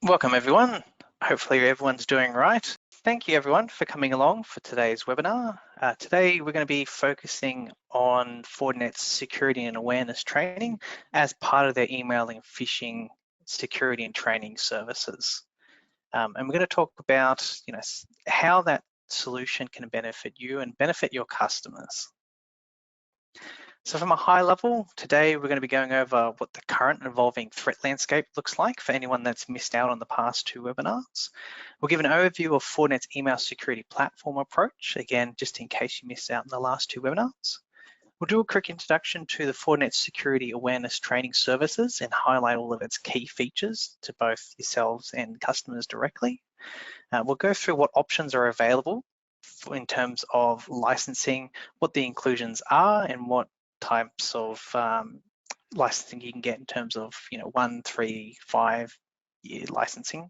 Welcome everyone. Hopefully everyone's doing right. Thank you everyone for coming along for today's webinar. Today we're going to be focusing on Fortinet's security and awareness training as part of their emailing and phishing security and training services. And we're going to talk about how that solution can benefit you and benefit your customers. So from a high level, today we're going to be going over what the current evolving threat landscape looks like for anyone that's missed out on the past two webinars. We'll give an overview of Fortinet's email security platform approach, again, just in case you missed out in the last two webinars. We'll do a quick introduction to the Fortinet Security Awareness Training Services and highlight all of its key features to both yourselves and customers directly. We'll go through what options are available in terms of licensing, what the inclusions are, and what types of licensing you can get in terms of 1, 3, 5 year licensing.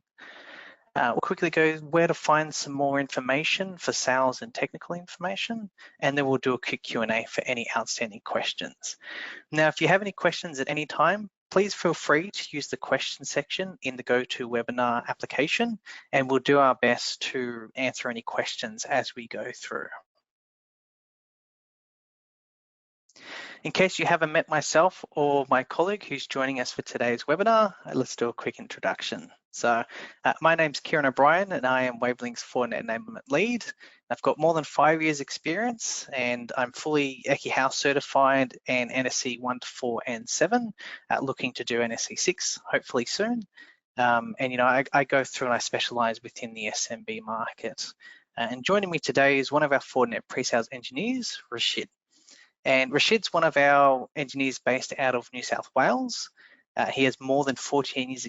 We'll quickly go where to find some more information for sales and technical information, and then we'll do a quick Q&A for any outstanding questions. Now, if you have any questions at any time, please feel free to use the question section in the GoToWebinar application, and we'll do our best to answer any questions as we go through. In case you haven't met myself or my colleague who's joining us for today's webinar, let's do a quick introduction. So my name's Kieran O'Brien and I am Wavelink's Fortinet enablement lead. I've got more than 5 years experience and I'm fully Eki House certified and NSE 1 to 4 and 7, looking to do NSE 6 hopefully soon. I go through and I specialize within the SMB market. And joining me today is one of our Fortinet pre-sales engineers, Rashid. And Rashid's one of our engineers based out of New South Wales. He has more than 14 years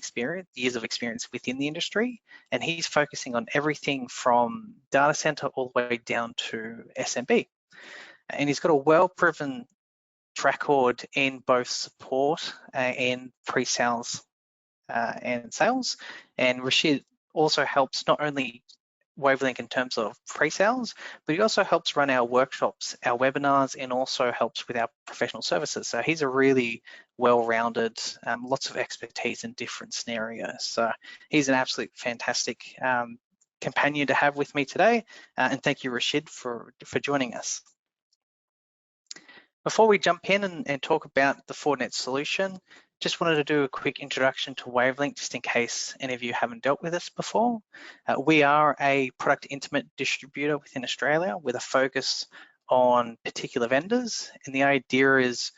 of experience within the industry, and he's focusing on everything from data center all the way down to SMB. And he's got a well-proven track record in both support and pre-sales and sales. And Rashid also helps not only Wavelink in terms of pre-sales, but he also helps run our workshops, our webinars, and also helps with our professional services. So he's a really well-rounded, lots of expertise in different scenarios. So he's an absolute fantastic companion to have with me today. And thank you, Rashid, for joining us. Before we jump in and talk about the Fortinet solution, just wanted to do a quick introduction to Wavelink, just in case any of you haven't dealt with us before. We are a product intimate distributor within Australia with a focus on particular vendors. And the idea is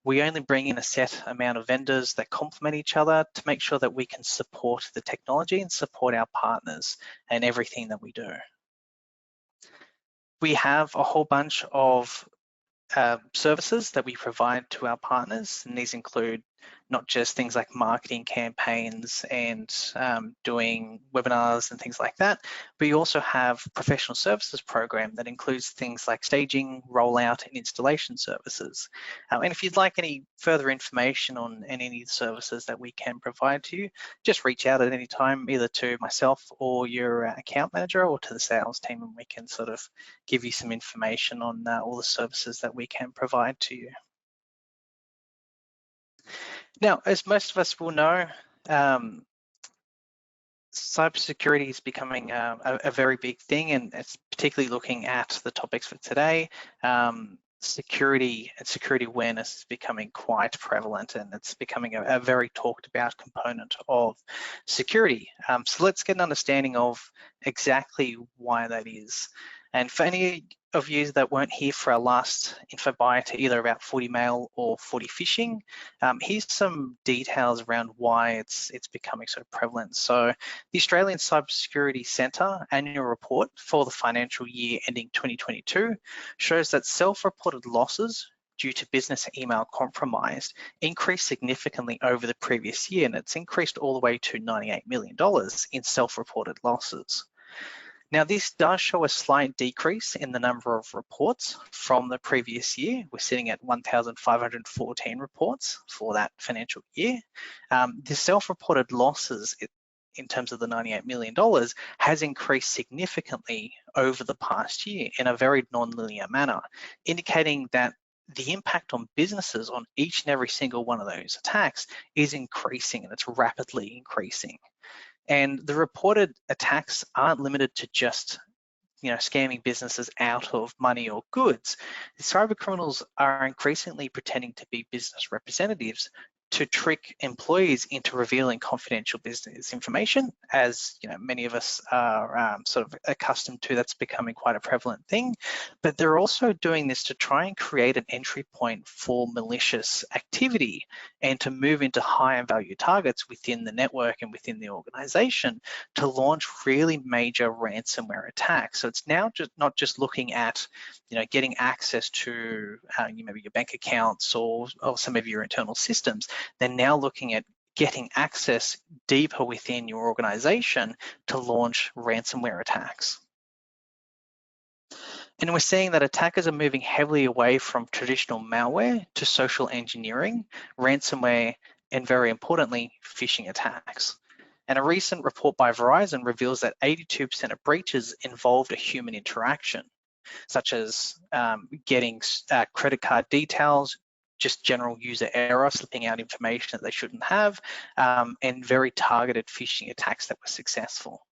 we only bring in a set amount of vendors that complement each other to make sure that we can support the technology and support our partners and everything that we do. We have a whole bunch of services that we provide to our partners, and these include not just things like marketing campaigns and doing webinars and things like that, but you also have a professional services program that includes things like staging, rollout, and installation services. And if you'd like any further information on any of the services that we can provide to you, just reach out at any time, either to myself or your account manager or to the sales team, and we can sort of give you some information on all the services that we can provide to you. Now, as most of us will know, cybersecurity is becoming a very big thing, and it's particularly looking at the topics for today. Security and security awareness is becoming quite prevalent, and it's becoming a very talked about component of security. So let's get an understanding of exactly why that is. And for any of you that weren't here for our last Info-Byte, either about FortiMail or FortiPhishing, here's some details around why it's becoming so prevalent. So the Australian Cybersecurity Centre annual report for the financial year ending 2022 shows that self-reported losses due to business email compromise increased significantly over the previous year, and it's increased all the way to $98 million in self-reported losses. Now, this does show a slight decrease in the number of reports from the previous year. We're sitting at 1,514 reports for that financial year. The self-reported losses in terms of the $98 million has increased significantly over the past year in a very non-linear manner, indicating that the impact on businesses on each and every single one of those attacks is increasing, and it's rapidly increasing. And the reported attacks aren't limited to just scamming businesses out of money or goods. The cyber criminals are increasingly pretending to be business representatives to trick employees into revealing confidential business information, as many of us are sort of accustomed to. That's becoming quite a prevalent thing. But they're also doing this to try and create an entry point for malicious activity and to move into higher value targets within the network and within the organization to launch really major ransomware attacks. So it's now just not just looking at getting access to maybe your bank accounts or some of your internal systems. They're now looking at getting access deeper within your organization to launch ransomware attacks. And we're seeing that attackers are moving heavily away from traditional malware to social engineering, ransomware, and very importantly, phishing attacks. And a recent report by Verizon reveals that 82% of breaches involved a human interaction, such as getting credit card details, just general user error, slipping out information that they shouldn't have, and very targeted phishing attacks that were successful.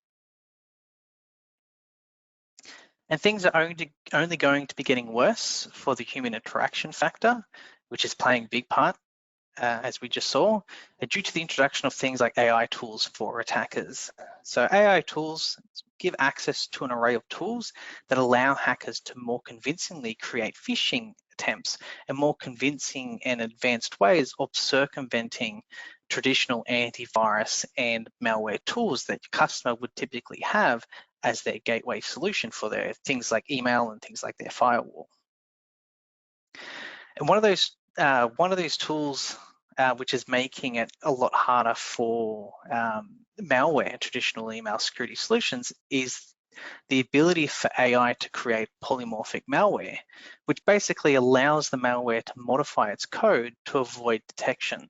And things are only going to be getting worse for the human interaction factor, which is playing a big part, as we just saw, due to the introduction of things like AI tools for attackers. So AI tools give access to an array of tools that allow hackers to more convincingly create phishing attempts and more convincing and advanced ways of circumventing traditional antivirus and malware tools that your customer would typically have as their gateway solution for their things like email and things like their firewall. And one of these tools which is making it a lot harder for malware and traditional email security solutions is the ability for AI to create polymorphic malware, which basically allows the malware to modify its code to avoid detection.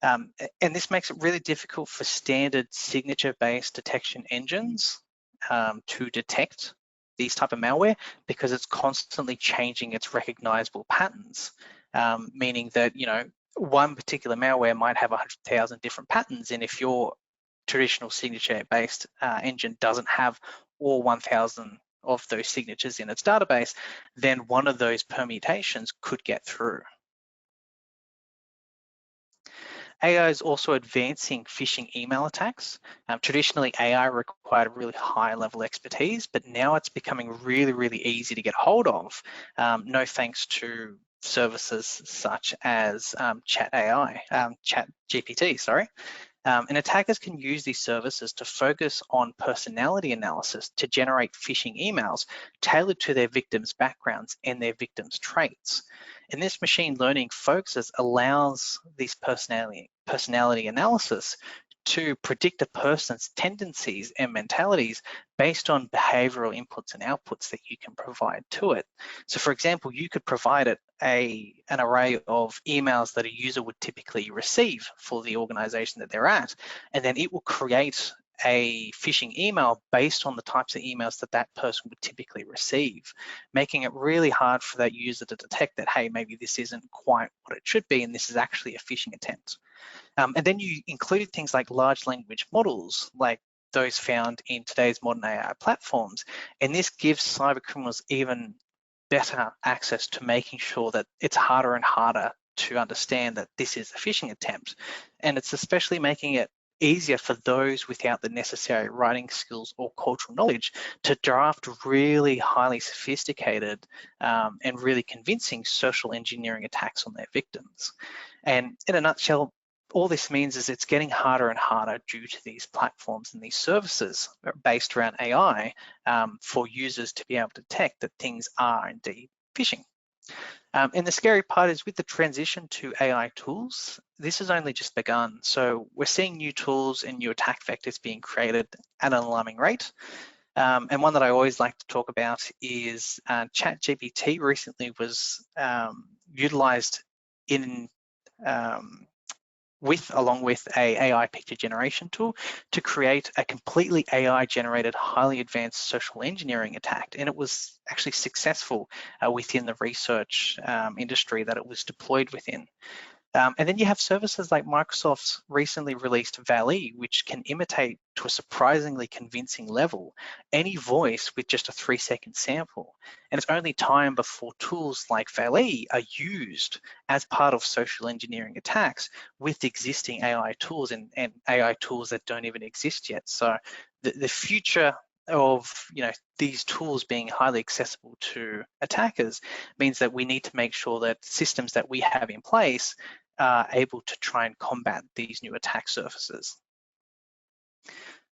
And this makes it really difficult for standard signature-based detection engines to detect these type of malware because it's constantly changing its recognizable patterns, meaning that one particular malware might have 100,000 different patterns, and if your traditional signature-based engine doesn't have all 1,000 of those signatures in its database, then one of those permutations could get through. AI is also advancing phishing email attacks. Traditionally, AI required a really high level expertise, but now it's becoming really, really easy to get hold of, no thanks to services such as ChatGPT, sorry. And attackers can use these services to focus on personality analysis to generate phishing emails tailored to their victims' backgrounds and their victims' traits. And this machine learning focuses allows this personality analysis to predict a person's tendencies and mentalities based on behavioral inputs and outputs that you can provide to it. So for example, you could provide it an array of emails that a user would typically receive for the organization that they're at, and then it will create a phishing email based on the types of emails that that person would typically receive, making it really hard for that user to detect that, hey, maybe this isn't quite what it should be, and this is actually a phishing attempt. And then you include things like large language models, like those found in today's modern AI platforms. And this gives cyber criminals even better access to making sure that it's harder and harder to understand that this is a phishing attempt. And it's especially making it easier for those without the necessary writing skills or cultural knowledge to draft really highly sophisticated and really convincing social engineering attacks on their victims. And in a nutshell, all this means is it's getting harder and harder due to these platforms and these services based around AI for users to be able to detect that things are indeed phishing. And the scary part is with the transition to AI tools, this has only just begun. So we're seeing new tools and new attack vectors being created at an alarming rate. And one that I always like to talk about is ChatGPT recently was utilized in along with a AI picture generation tool to create a completely AI generated, highly advanced social engineering attack. And it was actually successful within the research industry that it was deployed within. And then you have services like Microsoft's recently released Valet, which can imitate to a surprisingly convincing level any voice with just a 3-second sample. And it's only time before tools like Valet are used as part of social engineering attacks with existing AI tools and AI tools that don't even exist yet. So the future of these tools being highly accessible to attackers means that we need to make sure that systems that we have in place are able to try and combat these new attack surfaces.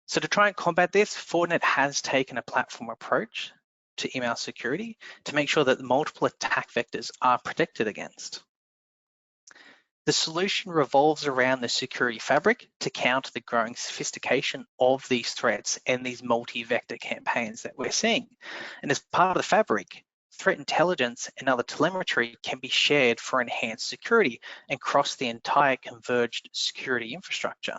So to try and combat this, Fortinet has taken a platform approach to email security to make sure that multiple attack vectors are protected against. The solution revolves around the security fabric to counter the growing sophistication of these threats and these multi-vector campaigns that we're seeing. And as part of the fabric, threat intelligence and other telemetry can be shared for enhanced security across the entire converged security infrastructure.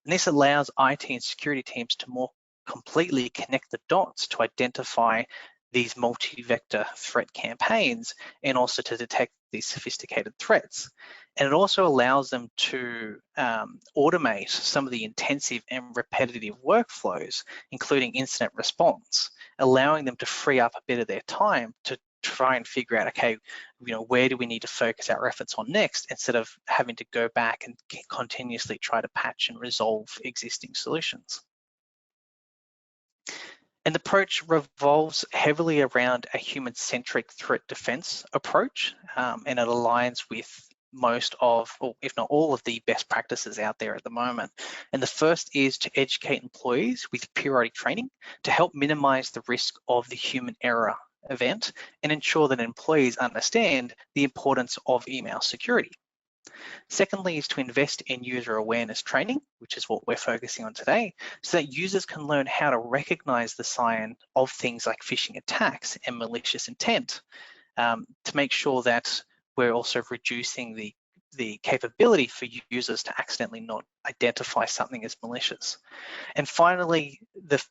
And this allows IT and security teams to more completely connect the dots to identify these multi-vector threat campaigns and also to detect these sophisticated threats. And it also allows them to automate some of the intensive and repetitive workflows, including incident response, allowing them to free up a bit of their time to try and figure out, okay, where do we need to focus our efforts on next, instead of having to go back and continuously try to patch and resolve existing solutions. And the approach revolves heavily around a human-centric threat defense approach, and it aligns with most of, or if not all of the best practices out there at the moment. And the first is to educate employees with periodic training to help minimize the risk of the human error event and ensure that employees understand the importance of email security. Secondly is to invest in user awareness training, which is what we're focusing on today, so that users can learn how to recognize the sign of things like phishing attacks and malicious intent, to make sure that we're also reducing the capability for users to accidentally not identify something as malicious. And finally, the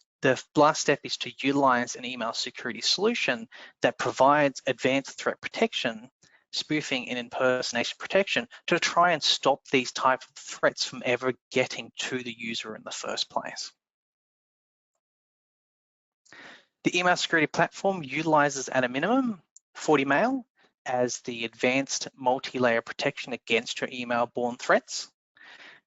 last step is to utilize an email security solution that provides advanced threat protection, spoofing and impersonation protection to try and stop these type of threats from ever getting to the user in the first place. The email security platform utilizes at a minimum FortiMail as the advanced multi-layer protection against your email-borne threats.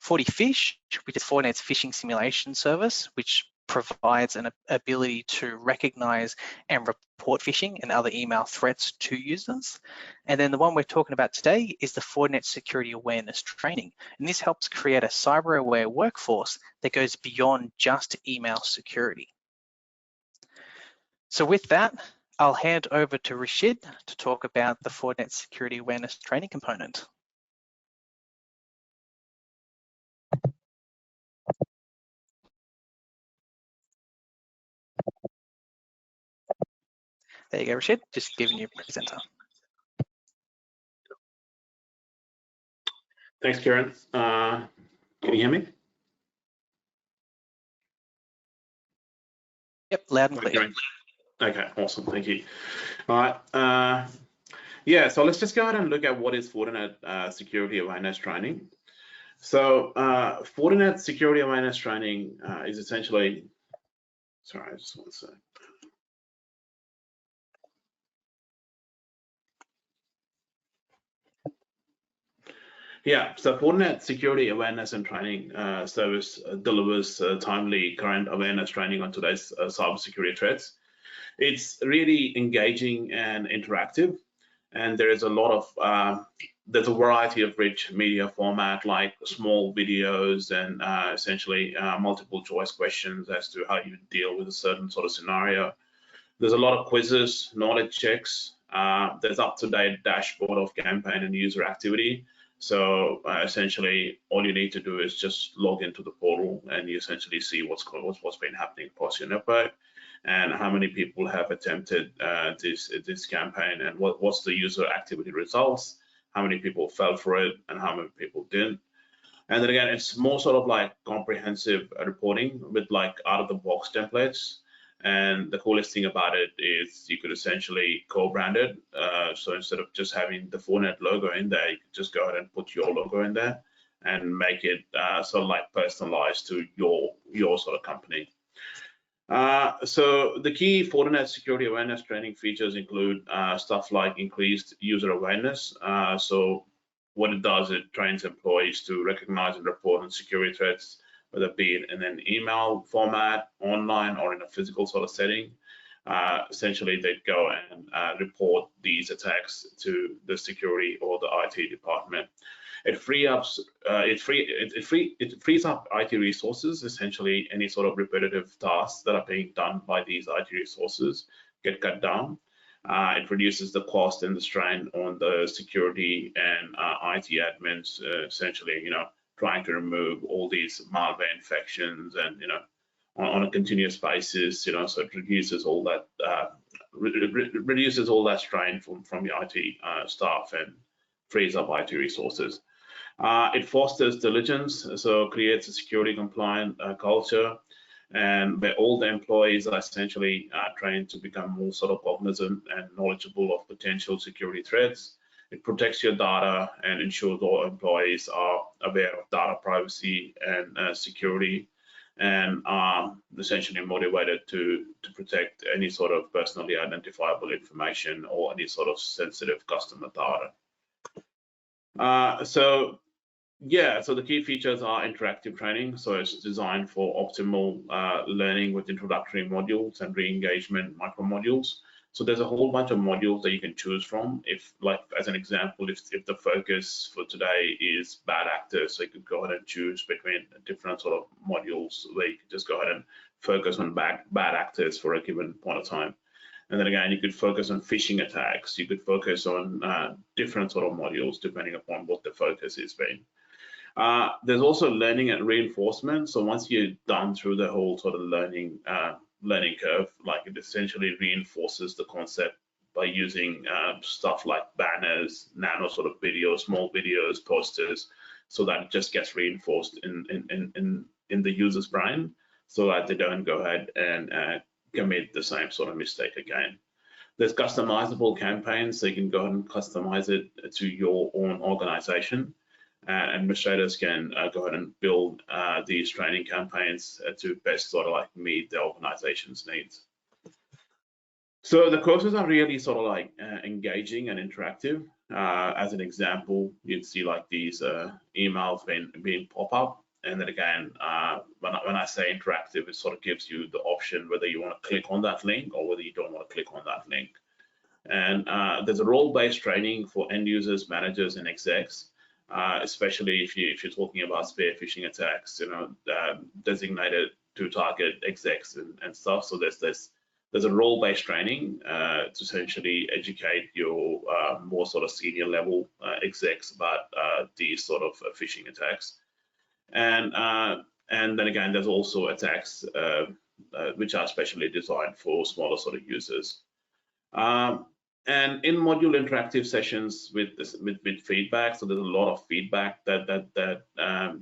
FortiPhish, which is Fortinet's phishing simulation service, which provides an ability to recognize and report phishing and other email threats to users. And then the one we're talking about today is the Fortinet Security Awareness Training. And this helps create a cyber-aware workforce that goes beyond just email security. So with that, I'll hand over to Rashid to talk about the Fortinet Security Awareness Training component. There you go, Rashid, just giving you a presenter. Thanks, Kieran. Can you hear me? Yep, loud and clear. Okay, awesome, thank you. All right, yeah, so let's just go ahead and look at what is Fortinet Security Awareness Training. So Fortinet Security Awareness Training is essentially, sorry, I just want to say. Yeah, so Fortinet Security Awareness and Training Service delivers timely current awareness training on today's cybersecurity threats. It's really engaging and interactive, and there is a lot of there's a variety of rich media format, like small videos and essentially multiple choice questions as to how you deal with a certain sort of scenario. There's a lot of quizzes, knowledge checks. There's up-to-date dashboard of campaign and user activity. So essentially, all you need to do is just log into the portal, and you essentially see what's been happening across your network, and how many people have attempted this campaign, and what's the user activity results, how many people fell for it, and how many people didn't. And then again, it's more sort of like comprehensive reporting with like out-of-the-box templates, And the coolest thing about it is you could essentially co-brand it. So instead of just having the Fortinet logo in there, you could just go ahead and put your logo in there and make it sort of like personalized to your sort of company. So the key Fortinet security awareness training features include stuff like increased user awareness. So what it does, it trains employees to recognize and report on security threats, whether it be in an email format, online, or in a physical sort of setting. Essentially, they go and report these attacks to the security or the IT department. It frees up IT resources. Essentially, any sort of repetitive tasks that are being done by these IT resources get cut down. It reduces the cost and the strain on the security and IT admins, essentially, trying to remove all these malware infections and, on a continuous basis, so it reduces all that reduces all that strain from the IT staff and frees up IT resources. It fosters diligence, so creates a security compliant culture, and where all the employees are essentially trained to become more sort of cognizant and knowledgeable of potential security threats. It protects your data and ensures all employees are aware of data privacy and security, and are essentially motivated to protect any sort of personally identifiable information or any sort of sensitive customer data. So the key features are interactive training. So it's designed for optimal learning with introductory modules and re-engagement micro modules. So there's a whole bunch of modules that you can choose from. If, like, as an example, if the focus for today is bad actors, so you could go ahead and choose between different sort of modules where you could just go ahead and focus on bad actors for a given point of time. And then again, you could focus on phishing attacks. You could focus on different sort of modules depending upon what the focus is being. There's also learning and reinforcement. So once you're done through the whole sort of learning curve, like, it essentially reinforces the concept by using stuff like banners, nano sort of videos, small videos, posters, so that it just gets reinforced in the user's brain, so that they don't go ahead and commit the same sort of mistake again. There's customizable campaigns, so you can go ahead and customize it to your own organization. Administrators can go ahead and build these training campaigns to best sort of like meet the organization's needs. So the courses are really sort of like engaging and interactive. As an example, you'd see like these emails being pop up. And then again, when I say interactive, it sort of gives you the option whether you want to click on that link or whether you don't want to click on that link. And there's a role-based training for end users, managers, and execs. Especially if you're talking about spear phishing attacks, designated to target execs and stuff. So there's a role-based training to essentially educate your more sort of senior level execs about these sort of phishing attacks. And then again, there's also attacks which are specially designed for smaller sort of users. And in module interactive sessions with feedback, so there's a lot of feedback that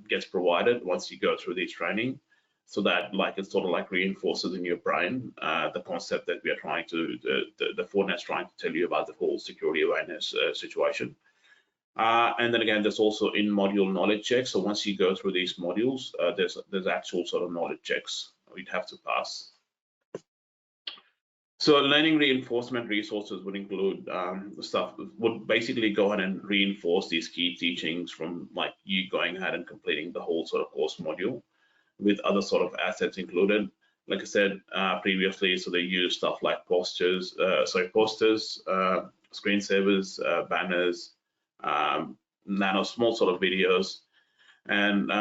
gets provided once you go through this training, so that like it sort of like reinforces in your brain the concept that we are trying to the Fortinet's trying to tell you about the whole security awareness situation. And then again, there's also in module knowledge checks. So once you go through these modules, there's actual sort of knowledge checks you'd have to pass. So learning reinforcement resources would include stuff would basically go ahead and reinforce these key teachings from like you going ahead and completing the whole sort of course module with other sort of assets included. Like I said previously, so they use stuff like posters, screensavers, banners, nano small sort of videos. And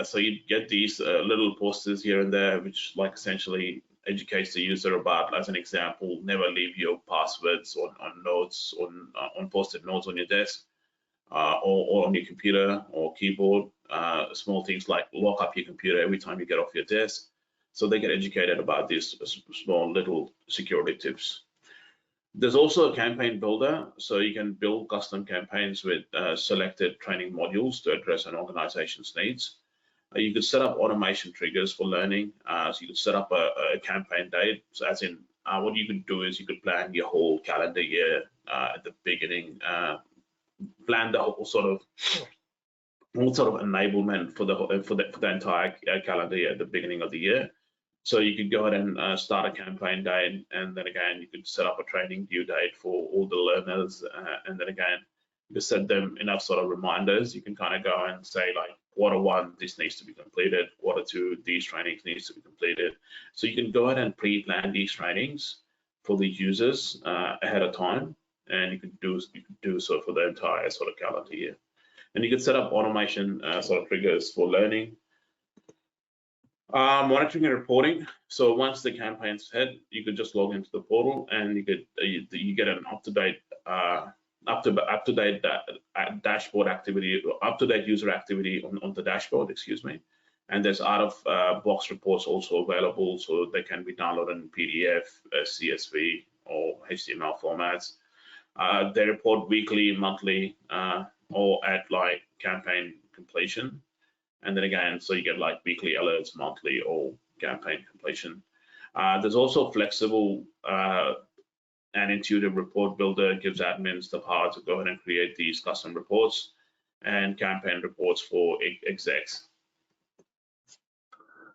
so you get these little posters here and there, which like essentially educates the user about, as an example, never leave your passwords on notes, on post-it notes on your desk or on your computer or keyboard. Small things like lock up your computer every time you get off your desk. So they get educated about these small little security tips. There's also a campaign builder, so you can build custom campaigns with selected training modules to address an organization's needs. You could set up automation triggers for learning. So you could set up a campaign date. So as in, what you could do is you could plan your whole calendar year at the beginning, plan the whole sort of enablement for the entire calendar year at the beginning of the year. So you could go ahead and start a campaign date, and then again you could set up a training due date for all the learners, and then again you could set them enough sort of reminders. You can kind of go and say like Q1 this needs to be completed, Q2 these trainings needs to be completed. So you can go ahead and pre-plan these trainings for the users ahead of time, and you could do so for the entire sort of calendar year. And you could set up automation sort of triggers for learning. Monitoring and reporting. So once the campaign's hit, you could just log into the portal and you could you get an up-to-date dashboard activity, up-to-date user activity on the dashboard, excuse me. And there's out-of-box reports also available, so they can be downloaded in PDF, CSV, or HTML formats. They report weekly, monthly, or at like campaign completion. And then again, so you get like weekly alerts, monthly, or campaign completion. There's also flexible and intuitive report builder, gives admins the power to go ahead and create these custom reports and campaign reports for execs.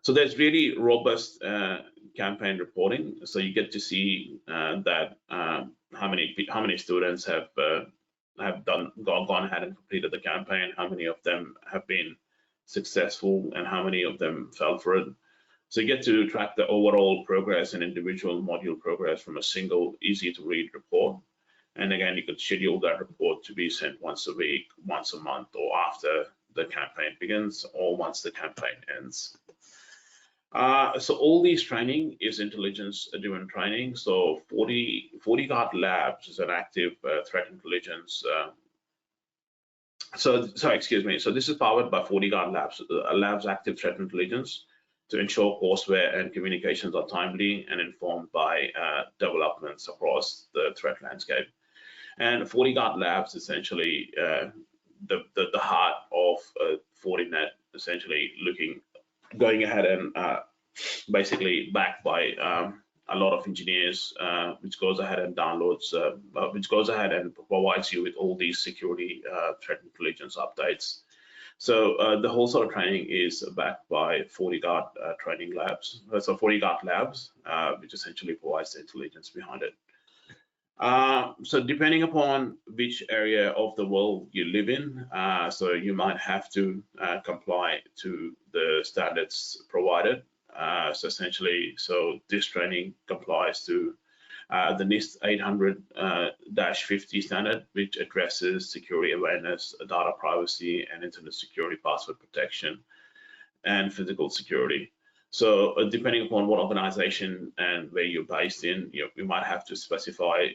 So there's really robust campaign reporting. So you get to see that how many students have gone ahead and completed the campaign, how many of them have been successful, and how many of them fell for it. So you get to track the overall progress and individual module progress from a single, easy to read report. And again, you could schedule that report to be sent once a week, once a month, or after the campaign begins, or once the campaign ends. So all these training is intelligence-driven training. So FortiGuard Labs is an active threat intelligence. So this is powered by FortiGuard Labs active threat intelligence to ensure courseware and communications are timely and informed by developments across the threat landscape. And FortiGuard Labs essentially the heart of Fortinet, essentially going ahead and basically backed by a lot of engineers, which goes ahead and provides you with all these security threat intelligence updates. So the whole sort of training is backed by FortiGuard training labs. So FortiGuard Labs, which essentially provides the intelligence behind it. So depending upon which area of the world you live in, so you might have to comply to the standards provided. So essentially, this training complies to the NIST 800-50 standard, which addresses security awareness, data privacy, and internet security, password protection, and physical security. So depending upon what organization and where you're based in, you might have to specify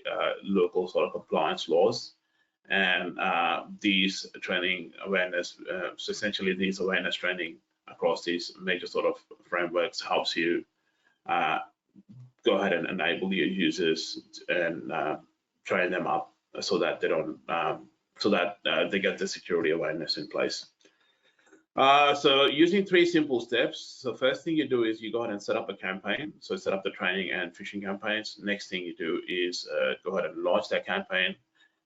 local sort of compliance laws. And these training awareness, so essentially these awareness training across these major sort of frameworks helps you go ahead and enable your users and train them up so that they don't, they get the security awareness in place. So using 3 simple steps. So first thing you do is you go ahead and set up a campaign. So set up the training and phishing campaigns. Next thing you do is go ahead and launch that campaign.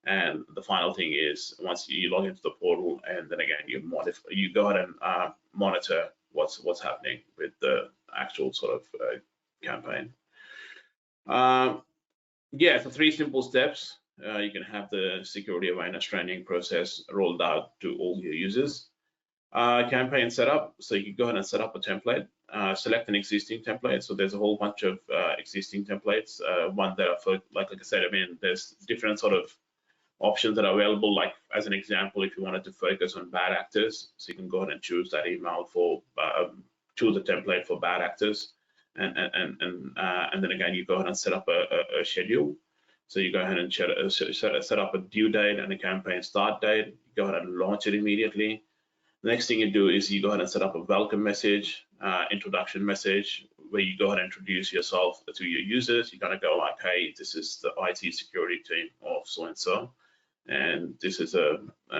And the final thing is once you log into the portal, and then again you go ahead and monitor what's happening with the actual sort of campaign. Yeah, so 3 simple steps. You can have the security awareness training process rolled out to all your users. Campaign setup. So you can go ahead and set up a template. Select an existing template. So there's a whole bunch of existing templates. One that are like I said, I mean, there's different sort of options that are available. Like as an example, if you wanted to focus on bad actors, so you can go ahead and choose that email for choose a template for bad actors, and then again you go ahead and set up a schedule. So you go ahead and set up a due date and a campaign start date. You go ahead and launch it immediately. The next thing you do is you go ahead and set up a welcome message, introduction message, where you go ahead and introduce yourself to your users. You're gonna go like, hey, this is the IT security team of so-and-so, and this is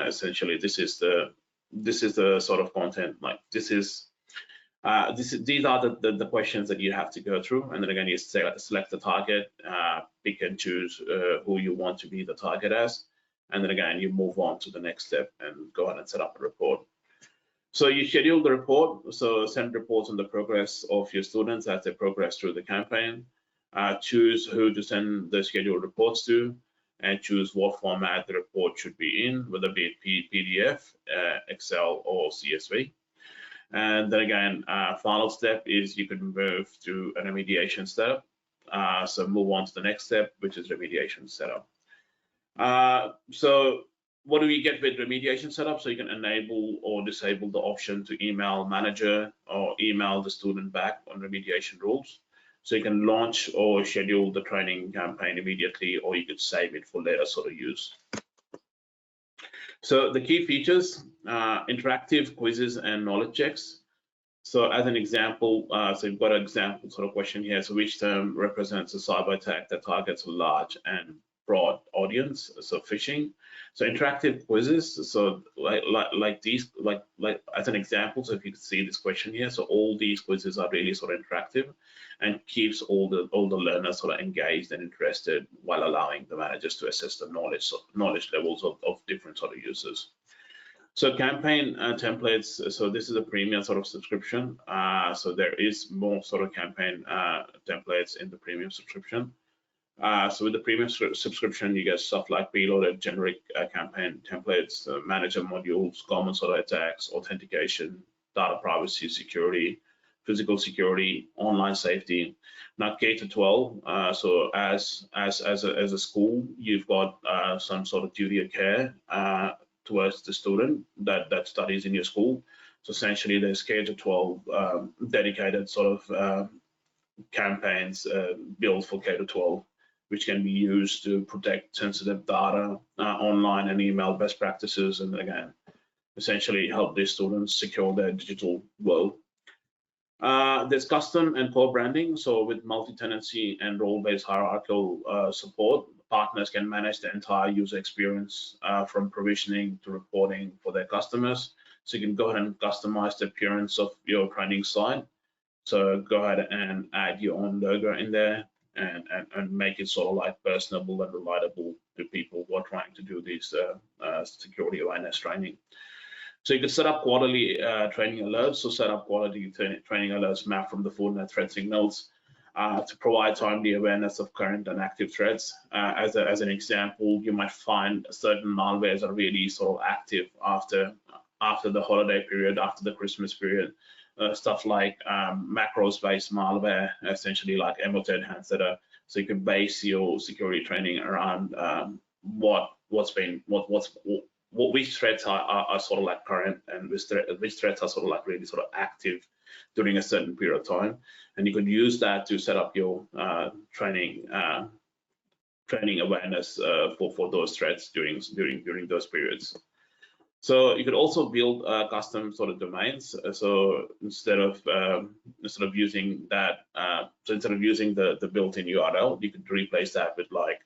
essentially this is the sort of content, like this is These are the questions that you have to go through, and then again you select the target, pick and choose who you want to be the target as, and then again you move on to the next step and go ahead and set up a report. So you schedule the report, so send reports on the progress of your students as they progress through the campaign. Choose who to send the scheduled reports to, and choose what format the report should be in, whether it be PDF, Excel, or CSV. And then again, final step is you can move to a remediation setup. So move on to the next step, which is remediation setup. So what do we get with remediation setup? So you can enable or disable the option to email manager or email the student back on remediation rules. So you can launch or schedule the training campaign immediately, or you could save it for later sort of use. So the key features, interactive quizzes and knowledge checks. So as an example, so you've got an example sort of question here. So which term represents a cyber attack that targets a large and broad audience? So phishing. So interactive quizzes. So like these, like as an example. So if you can see this question here, so all these quizzes are really sort of interactive and keeps all the learners sort of engaged and interested, while allowing the managers to assess the knowledge levels of different sort of users. So campaign templates, so this is a premium sort of subscription. So there is more sort of campaign templates in the premium subscription. So with the premium subscription, you get stuff like preloaded generic campaign templates, manager modules, common sort of attacks, authentication, data privacy, security, physical security, online safety. Now K-12, so as a school, you've got some sort of duty of care towards the student that studies in your school. So essentially there's K-12 dedicated sort of campaigns built for K-12, which can be used to protect sensitive data online and email best practices, and again, essentially help these students secure their digital world. There's custom and core branding. So with multi-tenancy and role-based hierarchical support, partners can manage the entire user experience from provisioning to reporting for their customers. So you can go ahead and customize the appearance of your training site. So go ahead and add your own logo in there and make it sort of like personable and relatable to people who are trying to do this security awareness training. So you can set up quarterly training alerts. So set up quarterly training alerts mapped from the Fortinet threat signals to provide timely awareness of current and active threats. As an example, you might find certain malwares are really sort of active after the holiday period, after the Christmas period. Stuff like macros-based malware, essentially like emotet handsetter. So you can base your security training around which threats are sort of like current, and which threats are sort of like really sort of active during a certain period of time, and you could use that to set up your training awareness for those threats during those periods. So you could also build custom sort of domains. So instead of using that, instead of using the built-in URL, you could replace that with like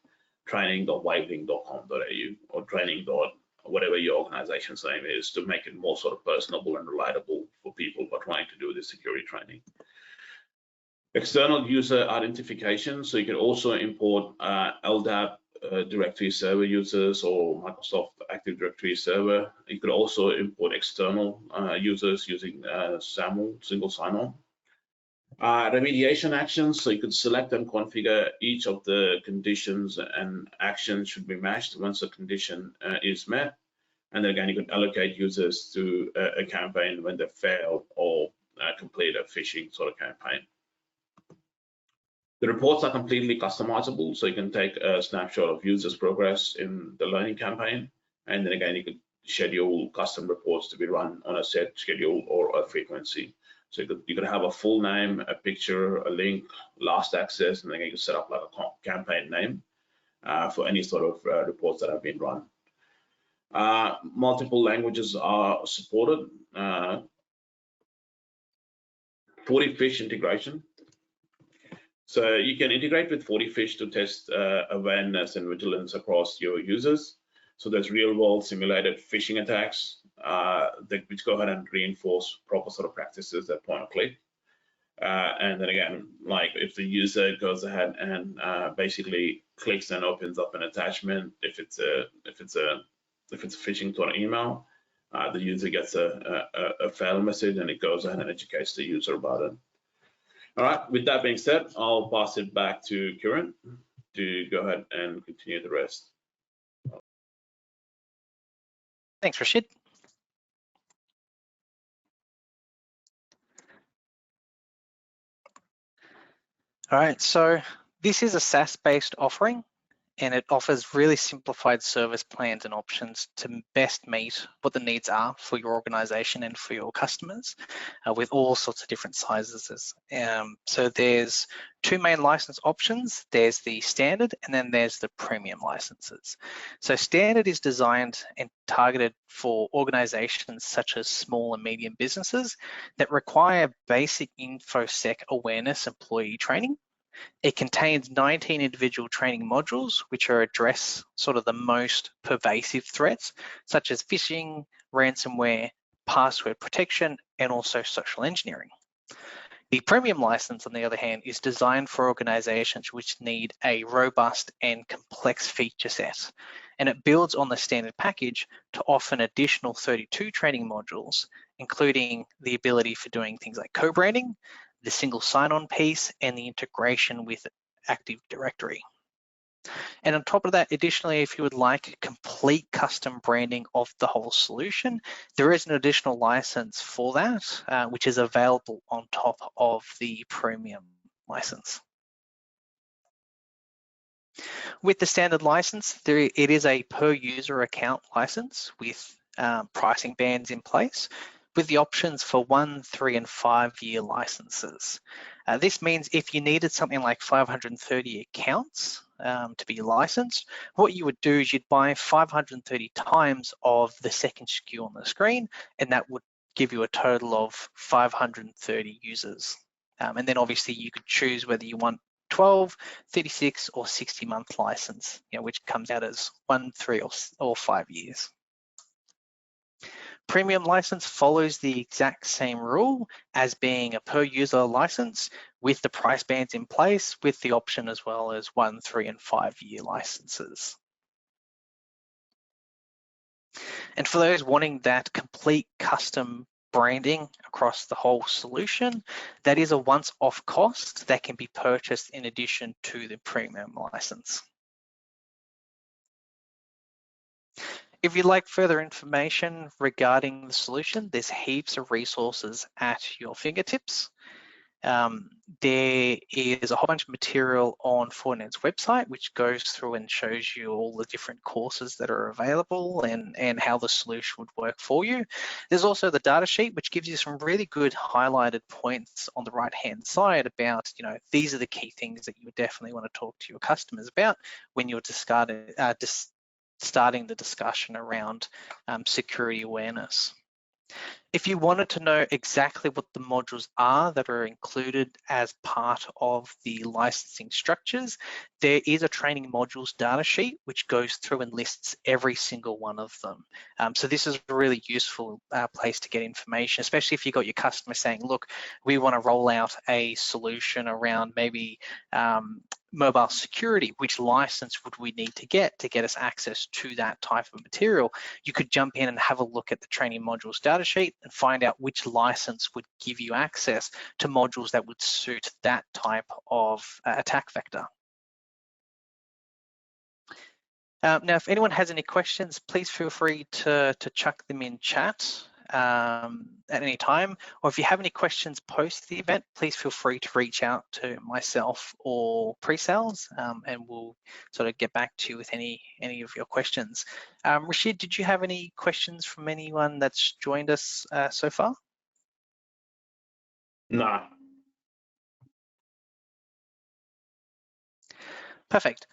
training.wavelink.com.au or training. Whatever your organization's name is, to make it more sort of personable and relatable for people who are trying to do this security training. External user identification. So you can also import LDAP directory server users or Microsoft Active Directory server. You could also import external users using SAML, single sign-on. Remediation actions, so you could select and configure each of the conditions, and actions should be matched once a condition is met. And then again, you could allocate users to a campaign when they fail or complete a phishing sort of campaign. The reports are completely customizable, so you can take a snapshot of users' progress in the learning campaign, and then again, you could schedule custom reports to be run on a set schedule or a frequency. So you could have a full name, a picture, a link, last access, and then you can set up like a campaign name for any sort of reports that have been run. Multiple languages are supported. FortiPhish integration. So you can integrate with FortiPhish to test awareness and vigilance across your users. So there's real-world simulated phishing attacks which go ahead and reinforce proper sort of practices at point of click. And then again, like if the user goes ahead and basically clicks and opens up an attachment, if it's a phishing to an email, the user gets a fail message and it goes ahead and educates the user about it. All right, with that being said, I'll pass it back to Kieran to go ahead and continue the rest. Thanks, Rashid. All right, so this is a SaaS-based offering, and it offers really simplified service plans and options to best meet what the needs are for your organization and for your customers with all sorts of different sizes. So there's two main license options. There's the standard and then there's the premium licenses. So standard is designed and targeted for organizations such as small and medium businesses that require basic InfoSec awareness employee training. It contains 19 individual training modules, which address sort of the most pervasive threats, such as phishing, ransomware, password protection, and also social engineering. The premium license, on the other hand, is designed for organizations which need a robust and complex feature set, and it builds on the standard package to offer an additional 32 training modules, including the ability for doing things like co-branding, the single sign-on piece, and the integration with Active Directory. And on top of that, additionally, if you would like complete custom branding of the whole solution, there is an additional license for that, which is available on top of the premium license. With the standard license, it is a per user account license with pricing bands in place, with the options for 1, 3, and 5 year licenses. This means if you needed something like 530 accounts to be licensed, what you would do is you'd buy 530 times of the second SKU on the screen, and that would give you a total of 530 users. And then obviously you could choose whether you want 12, 36, or 60-month license, which comes out as 1, 3, or 5 years. Premium license follows the exact same rule as being a per user license with the price bands in place, with the option as well as 1, 3, and 5 year licenses. And for those wanting that complete custom branding across the whole solution, that is a once-off cost that can be purchased in addition to the premium license. If you'd like further information regarding the solution, there's heaps of resources at your fingertips. There is a whole bunch of material on Fortinet's website, which goes through and shows you all the different courses that are available and how the solution would work for you. There's also the data sheet, which gives you some really good highlighted points on the right-hand side about, these are the key things that you would definitely want to talk to your customers about when you're starting the discussion around security awareness. If you wanted to know exactly what the modules are that are included as part of the licensing structures, there is a training modules data sheet which goes through and lists every single one of them. So this is a really useful place to get information, especially if you've got your customer saying, look, we want to roll out a solution around maybe mobile security. Which license would we need to get us access to that type of material? You could jump in and have a look at the training modules data sheet and find out which license would give you access to modules that would suit that type of attack vector. Now, if anyone has any questions, please feel free to chuck them in chat at any time, or if you have any questions post the event, please feel free to reach out to myself or pre-sales, and we'll sort of get back to you with any of your questions. Rashid, did you have any questions from anyone that's joined us so far? No. Perfect.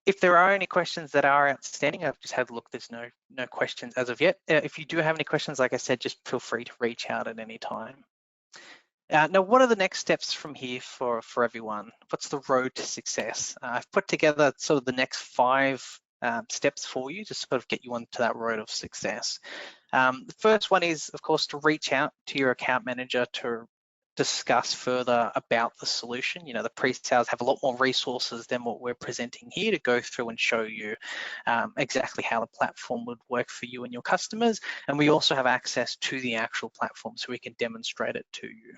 If there are any questions that are outstanding, I've just had a look, there's no questions as of yet. If you do have any questions, like I said, just feel free to reach out at any time. Now, what are the next steps from here for everyone? What's the road to success? I've put together sort of the next 5 steps for you to sort of get you onto that road of success. The first one is, of course, to reach out to your account manager to discuss further about the solution. You know, the pre-sales have a lot more resources than what we're presenting here to go through and show you exactly how the platform would work for you and your customers. And we also have access to the actual platform so we can demonstrate it to you.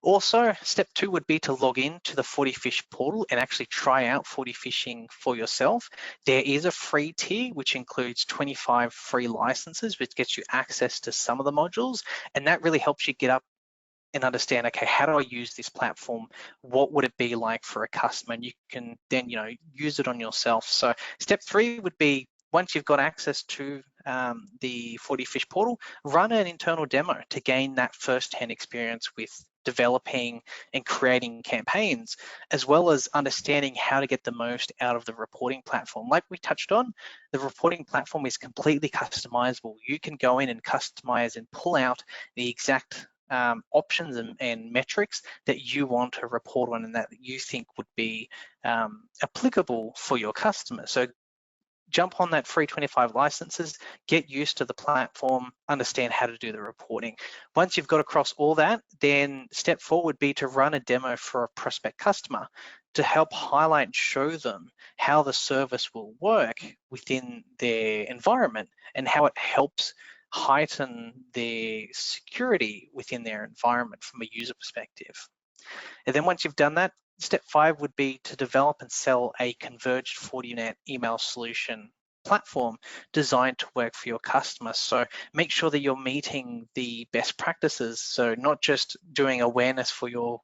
Also, step 2 would be to log in to the FortiPhish portal and actually try out FortiPhishing for yourself. There is a free tier, which includes 25 free licenses, which gets you access to some of the modules. And that really helps you get up and understand, okay, how do I use this platform? What would it be like for a customer? And you can then, you know, use it on yourself. So step 3 would be, once you've got access to the FortiPhish portal, run an internal demo to gain that first-hand experience with developing and creating campaigns, as well as understanding how to get the most out of the reporting platform. Like we touched on, the reporting platform is completely customizable. You can go in and customize and pull out the exact options and metrics that you want to report on and that you think would be applicable for your customers. So jump on that free 25 licenses, get used to the platform, understand how to do the reporting. Once you've got across all that, then step 4 would be to run a demo for a prospect customer to help highlight and show them how the service will work within their environment and how it helps heighten their security within their environment from a user perspective. And then once you've done that, step 5 would be to develop and sell a converged Fortinet email solution platform designed to work for your customers. So make sure that you're meeting the best practices. So not just doing awareness for your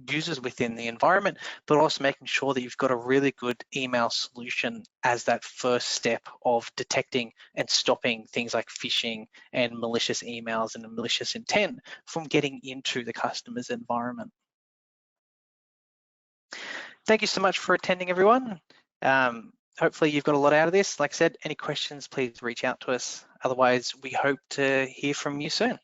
users within the environment, but also making sure that you've got a really good email solution as that first step of detecting and stopping things like phishing and malicious emails and malicious intent from getting into the customer's environment. Thank you so much for attending, everyone. Hopefully you've got a lot out of this. Like I said, any questions, please reach out to us. Otherwise, we hope to hear from you soon.